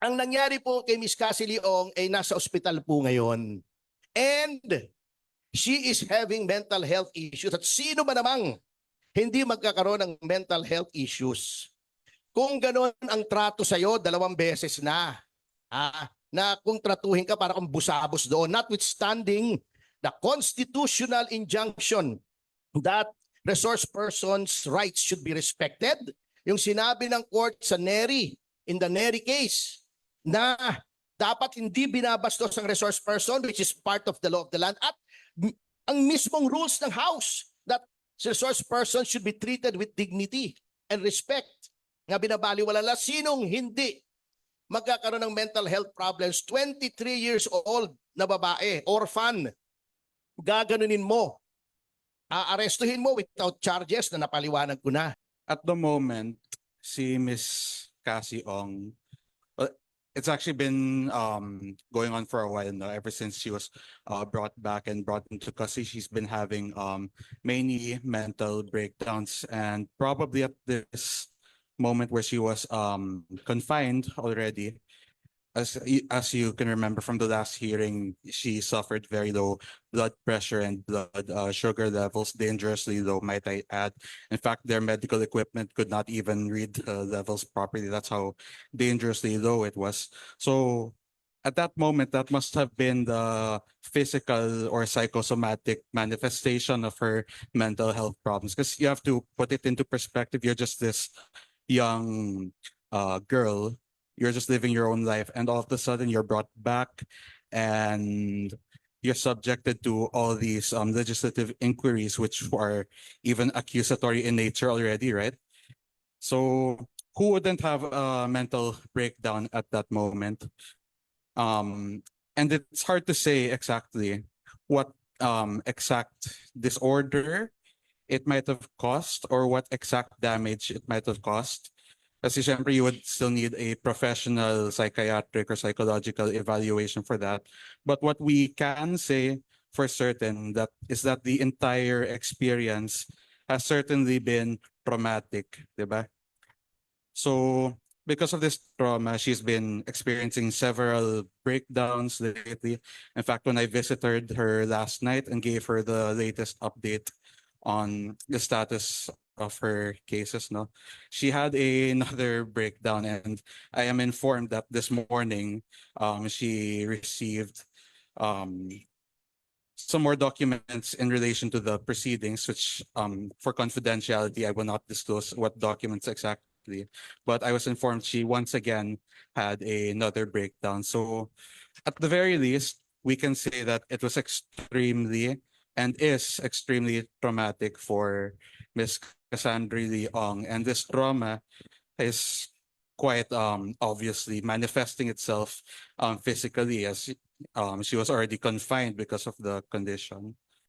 Ang nangyari po kay Miss Cassie Leong ay nasa ospital po ngayon. And she is having mental health issues. At sino ba namang hindi magkakaroon ng mental health issues? Kung gano'n ang trato sa'yo, 2 beses na. Na kung tratuhin ka para kang busabos doon, notwithstanding the constitutional injunction that resource persons' rights should be respected. Yung sinabi ng court sa NERI, in the NERI case, na dapat hindi binabastos ang resource person, which is part of the law of the land, at ang mismong rules ng House that resource person should be treated with dignity and respect. Nga binabaliwala na sinong hindi magkakaroon ng mental health problems, 23 years old na babae, orphan, gaganunin mo, aarestuhin mo without charges na napaliwanag ko na. At the moment, si Miss Cassie Ong, it's actually been going on for a while now. Ever since she was brought back and brought into custody, she's been having many mental breakdowns, and probably at this moment where she was confined already, as you can remember from the last hearing, she suffered very low blood pressure and blood sugar levels, dangerously low, might I add. In fact, their medical equipment could not even read levels properly. That's how dangerously low it was. So at that moment, that must have been the physical or psychosomatic manifestation of her mental health problems. Because you have to put it into perspective. You're just this young girl, you're just living your own life, and all of a sudden you're brought back and you're subjected to all these legislative inquiries, which are even accusatory in nature already, right? So who wouldn't have a mental breakdown at that moment? And it's hard to say exactly what exact disorder it might have caused or what exact damage it might have caused. Kasi syempre, you would still need a professional psychiatric or psychological evaluation for that. But what we can say for certain is that the entire experience has certainly been traumatic, diba? So because of this trauma, she's been experiencing several breakdowns lately. In fact, when I visited her last night and gave her the latest update on the status of her cases, no, she had another breakdown, and I am informed that this morning she received some more documents in relation to the proceedings, which for confidentiality I will not disclose what documents exactly, but I was informed she once again had another breakdown. So at the very least, we can say that it was extremely and is extremely traumatic for Miss Cassandra Leong, and this trauma is quite obviously manifesting itself physically, as she was already confined because of the condition.